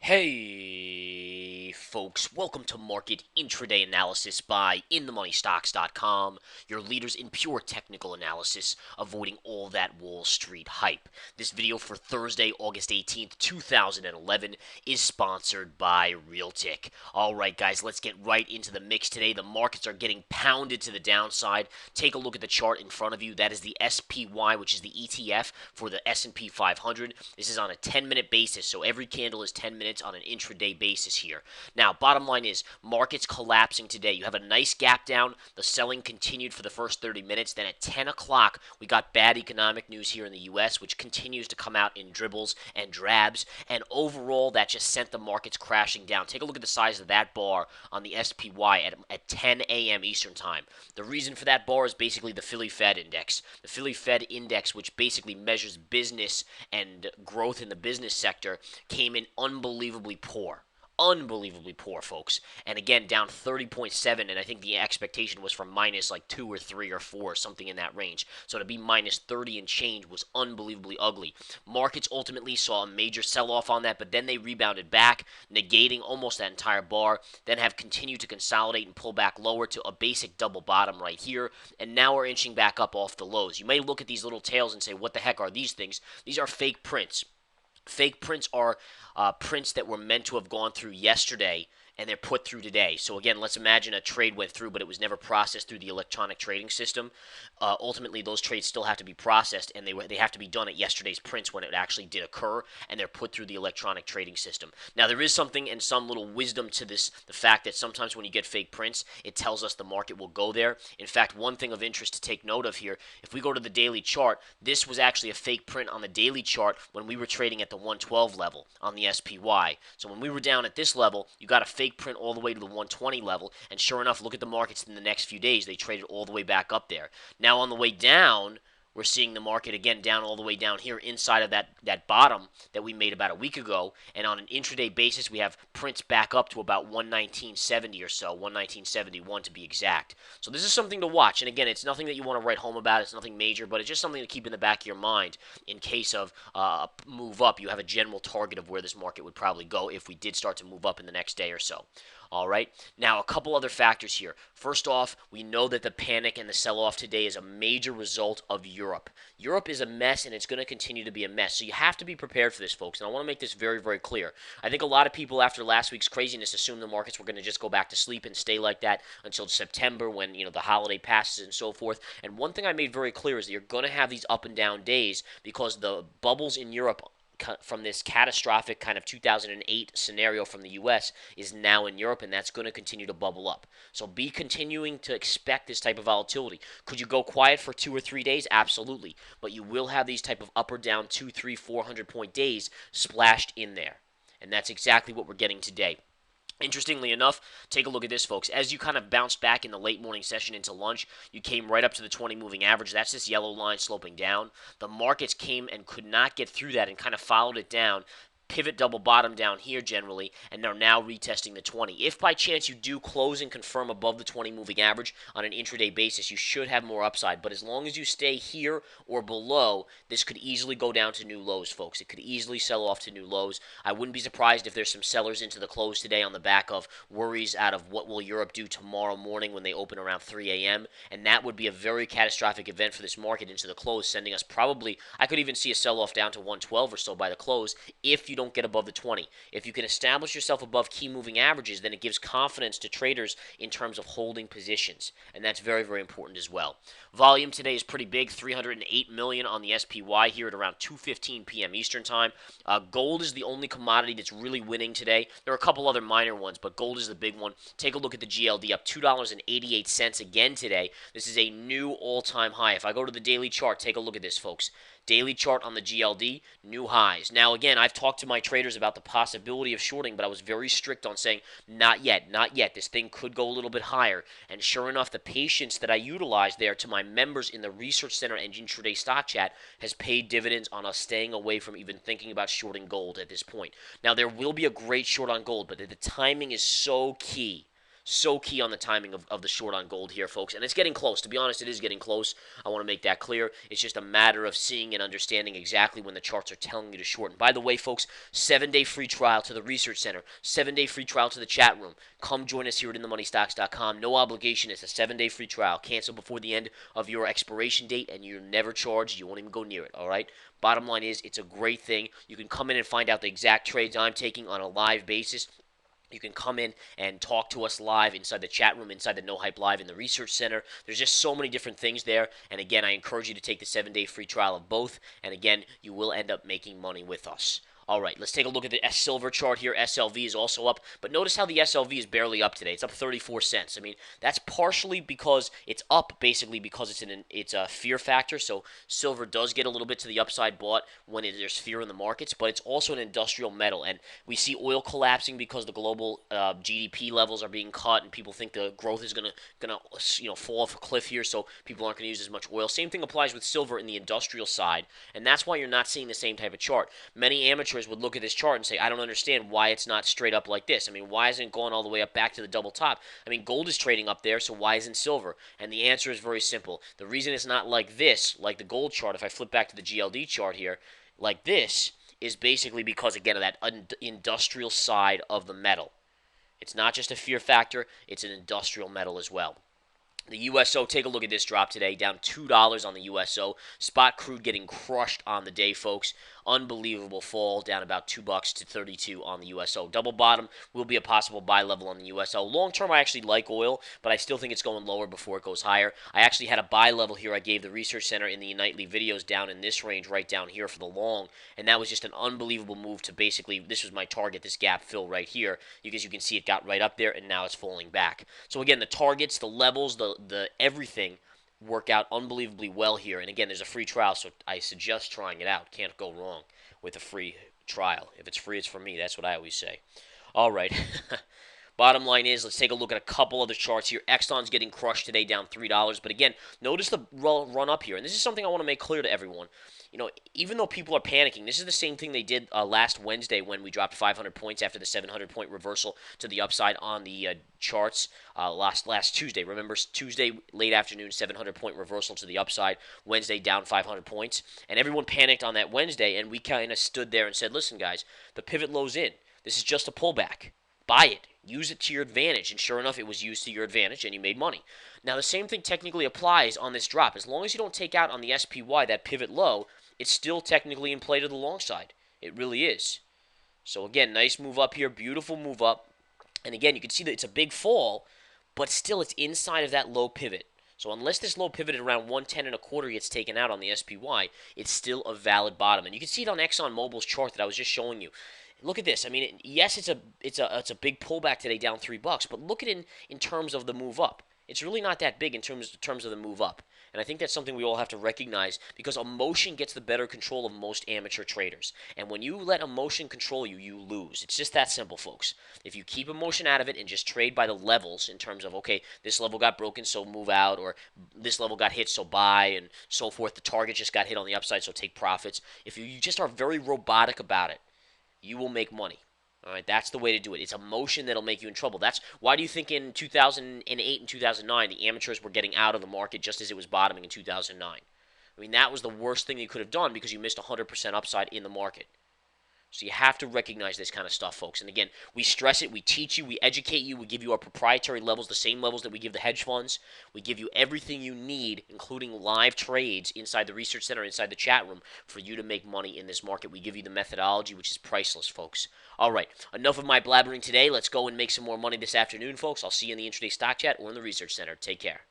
Hey, folks, welcome to Market Intraday Analysis by InTheMoneyStocks.com, your leaders in pure technical analysis, avoiding all that Wall Street hype. This video for Thursday, August 18th, 2011 is sponsored by Realtic. Alright, guys, let's get right into the mix today. The markets are getting pounded to the downside. Take a look at the chart in front of you. That is the SPY, which is the ETF for the S&P 500. This is on a 10-minute basis, so every candle is 10 minutes on an intraday basis here. Now, bottom line is markets collapsing today. You have a nice gap down. The selling continued for the first 30 minutes. Then at 10 o'clock, we got bad economic news here in the U.S., which continues to come out in dribbles and drabs. And overall, that just sent the markets crashing down. Take a look at the size of that bar on the SPY at 10 a.m. Eastern Time. The reason for that bar is basically the Philly Fed Index. The Philly Fed Index, which basically measures business and growth in the business sector, came in unbelievably poor. Unbelievably poor, folks. And again, down 30.7, and I think the expectation was from minus like 2 or 3 or 4, something in that range. So to be minus 30 and change was unbelievably ugly. Markets ultimately saw a major sell-off on that, but then they rebounded back, negating almost that entire bar, then have continued to consolidate and pull back lower to a basic double bottom right here, and now we're inching back up off the lows. You may look at these little tails and say, what the heck are these things? These are fake prints. Fake prints are prints that were meant to have gone through yesterday, and they're put through today. So again, let's imagine a trade went through, but it was never processed through the electronic trading system. Ultimately, those trades still have to be processed, and they have to be done at yesterday's prints when it actually did occur, and they're put through the electronic trading system. Now, there is something and some little wisdom to this, the fact that sometimes when you get fake prints, it tells us the market will go there. In fact, one thing of interest to take note of here, if we go to the daily chart, this was actually a fake print on the daily chart when we were trading at the 112 level on the SPY. So when we were down at this level, you got a fake print all the way to the 120 level, and sure enough, look at the markets in the next few days. They traded all the way back up there. Now on the way down, we're seeing the market again down all the way down here inside of that bottom that we made about a week ago. And on an intraday basis, we have prints back up to about 119.70 or so, 119.71 to be exact. So this is something to watch. And again, it's nothing that you want to write home about. It's nothing major, but it's just something to keep in the back of your mind in case of a move up. You have a general target of where this market would probably go if we did start to move up in the next day or so. All right. Now, a couple other factors here. First off, we know that the panic and the sell-off today is a major result of Europe. Europe is a mess, and it's going to continue to be a mess. So you have to be prepared for this, folks. And I want to make this very, very clear. I think a lot of people after last week's craziness assumed the markets were going to just go back to sleep and stay like that until September when, the holiday passes and so forth. And one thing I made very clear is that you're going to have these up and down days because the bubbles in Europe from this catastrophic kind of 2008 scenario from the U.S. is now in Europe, and that's going to continue to bubble up. So be continuing to expect this type of volatility. Could you go quiet for 2 or 3 days? Absolutely. But you will have these type of up or down 2, 3, 400-point days splashed in there. And that's exactly what we're getting today. Interestingly enough, take a look at this, folks. As you kind of bounced back in the late morning session into lunch, you came right up to the 20 moving average. That's this yellow line sloping down. The markets came and could not get through that and kind of followed it down. Pivot double bottom down here generally, and are now retesting the 20. If by chance you do close and confirm above the 20 moving average on an intraday basis, you should have more upside. But as long as you stay here or below, this could easily go down to new lows, folks. It could easily sell off to new lows. I wouldn't be surprised if there's some sellers into the close today on the back of worries out of what will Europe do tomorrow morning when they open around 3 a.m. And that would be a very catastrophic event for this market into the close, sending us probably, I could even see a sell-off down to 112 or so by the close if you don't get above the 20. If you can establish yourself above key moving averages, then it gives confidence to traders in terms of holding positions, and that's very, very important as well. Volume today is pretty big, 308 million on the SPY here at around 2:15 p.m. Eastern Time. Gold is the only commodity that's really winning today. There are a couple other minor ones, but gold is the big one. Take a look at the GLD, up $2.88 again today. This is a new all-time high. If I go to the daily chart, take a look at this, folks. Daily chart on the GLD, new highs. Now, again, I've talked to my traders about the possibility of shorting, but I was very strict on saying, not yet, not yet. This thing could go a little bit higher. And sure enough, the patience that I utilized there to my members in the Research Center and Intraday Stock Chat has paid dividends on us staying away from even thinking about shorting gold at this point. Now, there will be a great short on gold, but the timing is so key. So key on the timing of the short on gold here, folks. And it's getting close. To be honest, it is getting close. I want to make that clear. It's just a matter of seeing and understanding exactly when the charts are telling you to short. And by the way, folks, 7-day free trial to the Research Center, 7-day free trial to the chat room. Come join us here at InTheMoneyStocks.com. No obligation. It's a 7-day free trial. Cancel before the end of your expiration date, and you're never charged. You won't even go near it, all right? Bottom line is, it's a great thing. You can come in and find out the exact trades I'm taking on a live basis. You can come in and talk to us live inside the chat room, inside the No Hype Live in the Research Center. There's just so many different things there. And again, I encourage you to take the 7-day free trial of both. And again, you will end up making money with us. All right, let's take a look at the silver chart here. SLV is also up, but notice how the SLV is barely up today. It's up 34 cents. I mean, that's partially because it's up, basically because it's a fear factor. So silver does get a little bit to the upside bought when there's fear in the markets, but it's also an industrial metal, and we see oil collapsing because the global GDP levels are being cut, and people think the growth is gonna fall off a cliff here, so people aren't gonna use as much oil. Same thing applies with silver in the industrial side, and that's why you're not seeing the same type of chart. Many amateurs would look at this chart and say, I don't understand why it's not straight up like this. I mean, why isn't it going all the way up back to the double top? I mean, gold is trading up there, so why isn't silver? And the answer is very simple. The reason it's not like this, like the gold chart, if I flip back to the GLD chart here, like this, is basically because, again, of that industrial side of the metal. It's not just a fear factor, it's an industrial metal as well. The USO, take a look at this drop today, down $2 on the USO. Spot crude getting crushed on the day, folks. Unbelievable fall, down about $2 to 32 on the USO. Double bottom will be a possible buy level on the USO. Long term, I actually like oil, but I still think it's going lower before it goes higher. I actually had a buy level here. I gave the Research Center in the nightly videos down in this range right down here for the long, and that was just an unbelievable move to basically, this was my target, this gap fill right here, because you can see it got right up there, and now it's falling back. So again, the targets, the levels, the everything work out unbelievably well here. And again, there's a free trial, so I suggest trying it out. Can't go wrong with a free trial. If it's free, it's for me. That's what I always say. All right. Bottom line is, let's take a look at a couple of the charts here. Exxon's getting crushed today, down $3. But again, notice the run up here. And this is something I want to make clear to everyone. You know, even though people are panicking, this is the same thing they did last Wednesday when we dropped 500 points after the 700-point reversal to the upside on the charts last Tuesday. Remember, Tuesday, late afternoon, 700-point reversal to the upside. Wednesday, down 500 points. And everyone panicked on that Wednesday, and we kind of stood there and said, listen, guys, the pivot low's in. This is just a pullback. Buy it. Use it to your advantage. And sure enough, it was used to your advantage, and you made money. Now, the same thing technically applies on this drop. As long as you don't take out on the SPY that pivot low, it's still technically in play to the long side. It really is. So again, nice move up here. Beautiful move up. And again, you can see that it's a big fall, but still it's inside of that low pivot. So unless this low pivot at around 110.25 gets taken out on the SPY, it's still a valid bottom. And you can see it on ExxonMobil's chart that I was just showing you. Look at this. I mean, yes, it's a big pullback today, down $3, but look at it in terms of the move up. It's really not that big in terms of the move up. And I think that's something we all have to recognize, because emotion gets the better control of most amateur traders. And when you let emotion control you, you lose. It's just that simple, folks. If you keep emotion out of it and just trade by the levels in terms of, okay, this level got broken, so move out, or this level got hit, so buy, and so forth. The target just got hit on the upside, so take profits. If you just are very robotic about it, you will make money. All right, that's the way to do it. It's emotion that'll make you in trouble. That's why do you think in 2008 and 2009 the amateurs were getting out of the market just as it was bottoming in 2009? I mean, that was the worst thing you could have done, because you missed 100% upside in the market. So you have to recognize this kind of stuff, folks. And again, we stress it, we teach you, we educate you, we give you our proprietary levels, the same levels that we give the hedge funds. We give you everything you need, including live trades inside the Research Center, inside the chat room, for you to make money in this market. We give you the methodology, which is priceless, folks. All right, enough of my blabbering today. Let's go and make some more money this afternoon, folks. I'll see you in the Intraday Stock Chat or in the Research Center. Take care.